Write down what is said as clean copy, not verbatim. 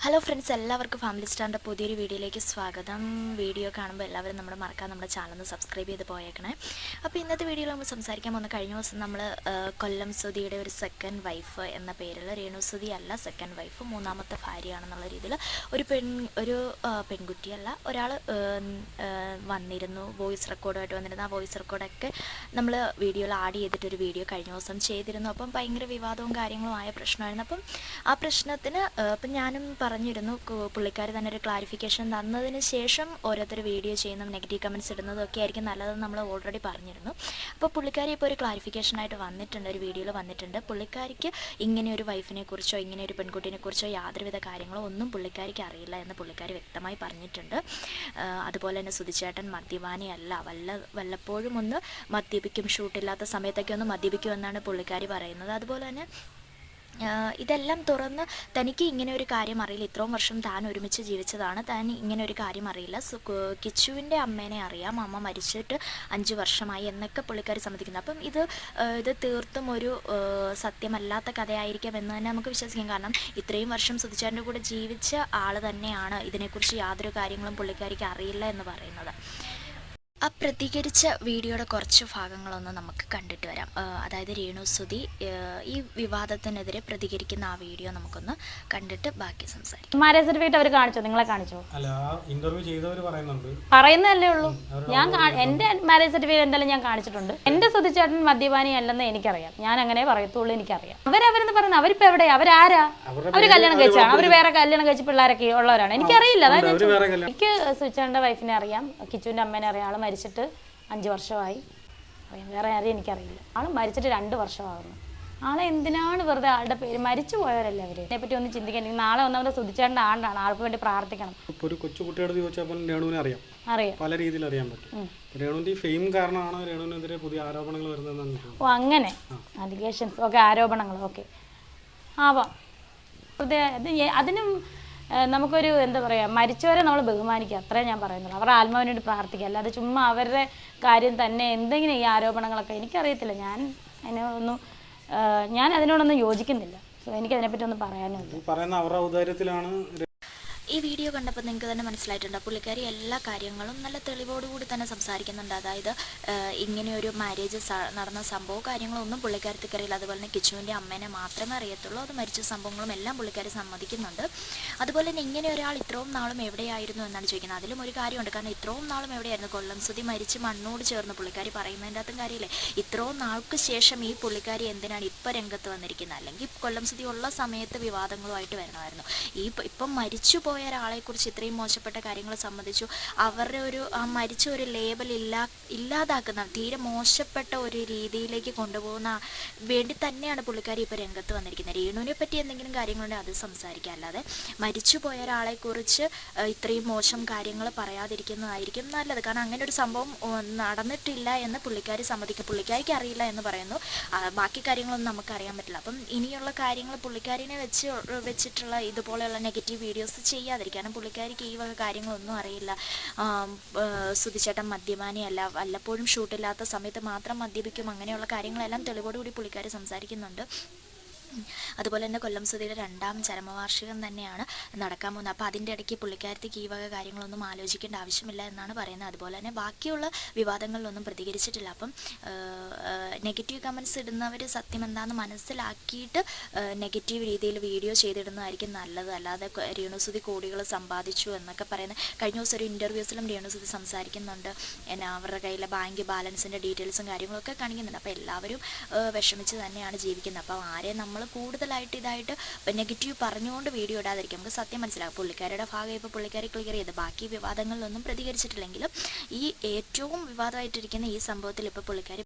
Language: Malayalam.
ഹലോ ഫ്രണ്ട്സ്, എല്ലാവർക്കും ഫാമിലി സ്റ്റാറിൻ്റെ പുതിയൊരു വീഡിയോയിലേക്ക് സ്വാഗതം. വീഡിയോ കാണുമ്പോൾ എല്ലാവരും നമ്മുടെ ചാനൽ സബ്സ്ക്രൈബ് ചെയ്ത് പോയേക്കണേ. അപ്പോൾ ഇന്നത്തെ വീഡിയോയിൽ നമ്മൾ സംസാരിക്കാൻ പോകുന്ന കഴിഞ്ഞ ദിവസം നമ്മൾ കൊല്ലം സുധിയുടെ ഒരു സെക്കൻഡ് വൈഫ് എന്ന പേരിൽ, രേണു സുധി അല്ല സെക്കൻഡ് വൈഫ്, മൂന്നാമത്തെ ഭാര്യയാണെന്നുള്ള രീതിയിൽ ഒരു പെൺകുട്ടിയല്ല ഒരാൾ വന്നിരുന്നു, വോയിസ് റെക്കോർഡായിട്ട് വന്നിരുന്നു. ആ വോയിസ് റെക്കോർഡൊക്കെ നമ്മൾ വീഡിയോയിൽ ആഡ് ചെയ്തിട്ടൊരു വീഡിയോ കഴിഞ്ഞ ദിവസം ചെയ്തിരുന്നു. അപ്പം ഭയങ്കര വിവാദവും കാര്യങ്ങളും ആയ പ്രശ്നമായിരുന്നു. അപ്പം ആ പ്രശ്നത്തിന് ഇപ്പം ഞാനും പറഞ്ഞിരുന്നു, പുള്ളിക്കാർ തന്നെ ഒരു ക്ലാരിഫിക്കേഷൻ തന്നതിന് ശേഷം ഓരോരുത്തർ വീഡിയോ ചെയ്യുന്നതും നെഗറ്റീവ് കമൻറ്റ്സ് ഇടുന്നതും ഒക്കെ ആയിരിക്കും നല്ലതെന്ന് നമ്മൾ ഓൾറെഡി പറഞ്ഞിരുന്നു. അപ്പോൾ പുള്ളിക്കാരി ഇപ്പോൾ ഒരു ക്ലാരിഫിക്കേഷനായിട്ട് വന്നിട്ടുണ്ട്, ഒരു വീഡിയോയിൽ വന്നിട്ടുണ്ട്. പുള്ളിക്കാരിക്ക് ഇങ്ങനെ ഒരു വൈഫിനെ കുറിച്ചോ ഇങ്ങനെ ഒരു പെൺകുട്ടിനെ കുറിച്ചോ യാതൊരുവിധ കാര്യങ്ങളോ ഒന്നും പുള്ളിക്കാരിക്ക് അറിയില്ല എന്ന് പുള്ളിക്കാരി വ്യക്തമായി പറഞ്ഞിട്ടുണ്ട്. അതുപോലെ തന്നെ സുധിച്ചേട്ടൻ മദ്യപാനിയല്ല, വല്ലപ്പോഴും ഒന്ന് മദ്യപിക്കും, ഷൂട്ടില്ലാത്ത സമയത്തൊക്കെ ഒന്ന് മദ്യപിക്കുമെന്നാണ് പുള്ളിക്കാരി പറയുന്നത്. അതുപോലെ തന്നെ ഇതെല്ലാം തുറന്ന് തനിക്ക് ഇങ്ങനെ ഒരു കാര്യം അറിയില്ല, ഇത്രയും വർഷം താൻ ഒരുമിച്ച് ജീവിച്ചതാണ്, താൻ ഇങ്ങനെ ഒരു കാര്യം അറിയില്ല, കിച്ചുവിൻ്റെ അമ്മേനെ അറിയാം, അമ്മ മരിച്ചിട്ട് 5 വർഷമായി എന്നൊക്കെ പുള്ളിക്കാരി സമ്മതിക്കുന്നു. അപ്പം ഇത് തീർത്തും ഒരു സത്യമല്ലാത്ത കഥയായിരിക്കാം എന്ന് തന്നെ നമുക്ക് വിശ്വസിക്കാം. കാരണം ഇത്രയും വർഷം സുധിച്ചേട്ടൻ്റെ കൂടെ ജീവിച്ച ആൾ തന്നെയാണ് ഇതിനെക്കുറിച്ച് യാതൊരു കാര്യങ്ങളും പുള്ളിക്കാരിക്ക് അറിയില്ല എന്ന് പറയുന്നത്. ആ പ്രതികരിച്ച വീഡിയോയുടെ കുറച്ച് ഭാഗങ്ങളൊന്ന് നമുക്ക് കണ്ടിട്ട് വരാം. അതായത് രേണു സുധി ഈ വിവാദത്തിനെതിരെ പ്രതികരിക്കുന്ന ആ വീഡിയോ നമുക്കൊന്ന് കണ്ടിട്ട് ബാക്കി സംസാരിക്കാം. മാരേജ് സർട്ടിഫിക്കറ്റ് അവർ കാണിച്ചോ? നിങ്ങളെ കാണിച്ചോ? പറയുന്നതല്ലേ ഉള്ളൂ. ഞാൻ എന്റെ മാരേജ് സർട്ടിഫിക്കറ്റ് എന്തായാലും ഞാൻ കാണിച്ചിട്ടുണ്ട്. എന്റെ സുധിച്ചേട്ടൻ മദ്യപാനി അല്ലെന്ന് എനിക്കറിയാം, ഞാൻ അങ്ങനെ പറയത്തുള്ളൂ, എനിക്കറിയാം. അവരെന്ന് പറയുന്നത് അവരിപ്പോ എവിടെയാ, അവരാരാ? അവര് കല്യാണം കഴിച്ചാണ്, അവര് വേറെ കല്യാണം കഴിച്ച പിള്ളേരൊക്കെ ഉള്ളവരാണ്, എനിക്കറിയില്ല. അതായത് എനിക്ക് സുധിച്ചേട്ടന്റെ വൈഫിനെ അറിയാം, കിച്ചുവിന്റെ അമ്മേനെ അറിയാം. ആള് മരിച്ചിട്ട് 5 വർഷമായി, വേറെ ആരെയും എനിക്കറിയില്ല. ആൾ മരിച്ചിട്ട് 2 വർഷമാകുന്നു. ആളെ എന്തിനാണ് വെറുതെ ആളുടെ പേര്, മരിച്ചു പോയവരല്ലേ അവര്, അതിനെപ്പറ്റി ഒന്ന് ചിന്തിക്കാൻ. നാളെ ഒന്നാമത് സുധിച്ചേണ്ട ആണ്ടാണ്, ആൾക്ക് വേണ്ടി പ്രാർത്ഥിക്കണം. ഒരു കൊച്ചു കുട്ടിയോട് ചോദിച്ചപ്പോൾ രേണുവിനെ അറിയാം, പല രീതിയിൽ അറിയാൻ പറ്റും. രേണുവിന്റെ ഫെയിം കാരണമാണ് രേണുവിനെതിരെ പുതിയ ആരോപണങ്ങൾ വരുന്നതെന്ന്. ഓ അങ്ങനെ അലിഗേഷൻസ്, ഓക്കെ, ആരോപണങ്ങൾ, ഓക്കെ ആവാം. അതിനും നമുക്കൊരു എന്താ പറയുക, മരിച്ചവരെ നമ്മൾ ബഹുമാനിക്കുക, അത്രേ ഞാൻ പറയുന്നുള്ളൂ. അവരുടെ ആത്മാവിന് വേണ്ടി പ്രാർത്ഥിക്കുക, അല്ലാതെ ചുമ്മാ അവരുടെ കാര്യം തന്നെ എന്തെങ്കിലും ഈ ആരോപണങ്ങളൊക്കെ എനിക്കറിയത്തില്ല. ഞാൻ അതിനോടൊന്നും യോജിക്കുന്നില്ല. സോ എനിക്കതിനെപ്പറ്റി ഒന്നും പറയാനും അവരുടെ ഔദാര്യത്തിലാണ്. ഈ വീഡിയോ കണ്ടപ്പോൾ നിങ്ങൾക്ക് തന്നെ മനസ്സിലായിട്ടുണ്ട്, പുള്ളിക്കാരി എല്ലാ കാര്യങ്ങളും നല്ല തെളിവോടുകൂടി തന്നെ സംസാരിക്കുന്നുണ്ട്. അതായത് ഇങ്ങനെ ഒരു മാരേജ് നടന്ന സംഭവവും കാര്യങ്ങളൊന്നും പുള്ളിക്കാരത്തേക്ക് അറിയില്ല. അതുപോലെ തന്നെ കിച്ചുവിൻ്റെ അമ്മേനെ മാത്രമേ അറിയത്തുള്ളൂ, അത് മരിച്ച സംഭവങ്ങളും എല്ലാം പുള്ളിക്കാരി സമ്മതിക്കുന്നുണ്ട്. അതുപോലെ തന്നെ ഇങ്ങനെ ഒരാൾ ഇത്രയും നാളും എവിടെയായിരുന്നു എന്നാണ് ചോദിക്കുന്നത്. അതിലും ഒരു കാര്യമുണ്ട്, കാരണം ഇത്രയും നാളും എവിടെയായിരുന്നു? കൊല്ലം സുധി മരിച്ച് മണ്ണോട് ചേർന്ന് പുള്ളിക്കാരി പറയുന്നതിൻ്റെ അകത്തും കാര്യമില്ലേ, ഇത്രയും നാൾക്ക് ശേഷം ഈ പുള്ളിക്കാരി എന്തിനാണ് ഇപ്പം രംഗത്ത് വന്നിരിക്കുന്നത്? അല്ലെങ്കിൽ കൊല്ലം സുധി ഉള്ള സമയത്ത് വിവാദങ്ങളുമായിട്ട് വരണമായിരുന്നു. ഇപ്പം മരിച്ചു പോയ ഒരാളെക്കുറിച്ച് ഇത്രയും മോശപ്പെട്ട കാര്യങ്ങൾ സംബന്ധിച്ചു അവരുടെ മരിച്ച ഒരു ലേബൽ ഇല്ലാതാക്കുന്ന, തീരെ മോശപ്പെട്ട ഒരു രീതിയിലേക്ക് കൊണ്ടുപോകുന്ന വേണ്ടി തന്നെയാണ് പുള്ളിക്കാരി ഇപ്പോൾ രംഗത്ത് വന്നിരിക്കുന്നത്. രേണുവിനെ പറ്റി എന്തെങ്കിലും കാര്യങ്ങളുണ്ടെങ്കിൽ അത് സംസാരിക്കുക, അല്ലാതെ മരിച്ചു പോയ ഒരാളെക്കുറിച്ച് ഇത്രയും മോശം കാര്യങ്ങൾ പറയാതിരിക്കുന്നതായിരിക്കും നല്ലത്. കാരണം അങ്ങനെ ഒരു സംഭവം നടന്നിട്ടില്ല എന്ന് പുള്ളിക്കാരി സമ്മതിക്കും. പുള്ളിക്കാരിക്ക് അറിയില്ല എന്ന് പറയുന്നു, ബാക്കി കാര്യങ്ങളൊന്നും നമുക്കറിയാൻ പറ്റില്ല. അപ്പം ഇനിയുള്ള കാര്യങ്ങൾ പുള്ളിക്കാരിനെ വെച്ചിട്ടുള്ള ഇതുപോലെയുള്ള നെഗറ്റീവ് വീഡിയോസ് ചെയ്യാതിരിക്കാനും പുള്ളിക്കാരിക്ക് ഈ വക കാര്യങ്ങളൊന്നും അറിയില്ല. സുധിച്ചേട്ടൻ മദ്യപാനിയല്ല, വല്ലപ്പോഴും ഷൂട്ടില്ലാത്ത സമയത്ത് മാത്രം മദ്യപിക്കും, അങ്ങനെയുള്ള കാര്യങ്ങളെല്ലാം തെളിവോടുകൂടി പുള്ളിക്കാരി സംസാരിക്കുന്നുണ്ട്. അതുപോലെ തന്നെ കൊല്ലം സുധിയുടെ 2ാം ചരമവാർഷികം തന്നെയാണ് നടക്കാൻ പോകുന്നത്. അപ്പോൾ അതിൻ്റെ ഇടയ്ക്ക് പുള്ളിക്കാരത്തേക്ക് ഈ വക കാര്യങ്ങളൊന്നും ആലോചിക്കേണ്ട ആവശ്യമില്ല എന്നാണ് പറയുന്നത്. അതുപോലെ തന്നെ ബാക്കിയുള്ള വിവാദങ്ങളിലൊന്നും പ്രതികരിച്ചിട്ടില്ല. അപ്പം നെഗറ്റീവ് കമൻറ്റ്സ് ഇടുന്നവർ സത്യം എന്താണെന്ന് മനസ്സിലാക്കിയിട്ട് നെഗറ്റീവ് രീതിയിൽ വീഡിയോ ചെയ്തിടുന്നതായിരിക്കും നല്ലത്. അല്ലാതെ രേണു സുധി കോടികൾ സമ്പാദിച്ചു എന്നൊക്കെ പറയുന്നത്, കഴിഞ്ഞ ദിവസം ഒരു ഇൻ്റർവ്യൂസിലും രേണു സുധി സംസാരിക്കുന്നുണ്ട്, അവരുടെ കയ്യിലെ ബാങ്ക് ബാലൻസിൻ്റെ ഡീറ്റെയിൽസും കാര്യങ്ങളൊക്കെ കാണിക്കുന്നുണ്ട്. അപ്പോൾ എല്ലാവരും വിഷമിച്ച് തന്നെയാണ് ജീവിക്കുന്നത്. അപ്പോൾ ആരെ നമ്മൾ കൂടുതലായിട്ട് ഇതായിട്ട് നെഗറ്റീവ് പറഞ്ഞുകൊണ്ട് വീഡിയോ ഇടാതിരിക്കും. നമുക്ക് സത്യം മനസ്സിലാകും. പുള്ളിക്കാരുടെ ഭാഗം ഇപ്പോൾ പുള്ളിക്കാരി ക്ലിയർ ചെയ്ത് ബാക്കി വിവാദങ്ങളിലൊന്നും പ്രതികരിച്ചിട്ടില്ലെങ്കിലും ഈ ഏറ്റവും വിവാദമായിട്ടിരിക്കുന്ന ഈ സംഭവത്തിൽ ഇപ്പോൾ പുള്ളിക്കാരി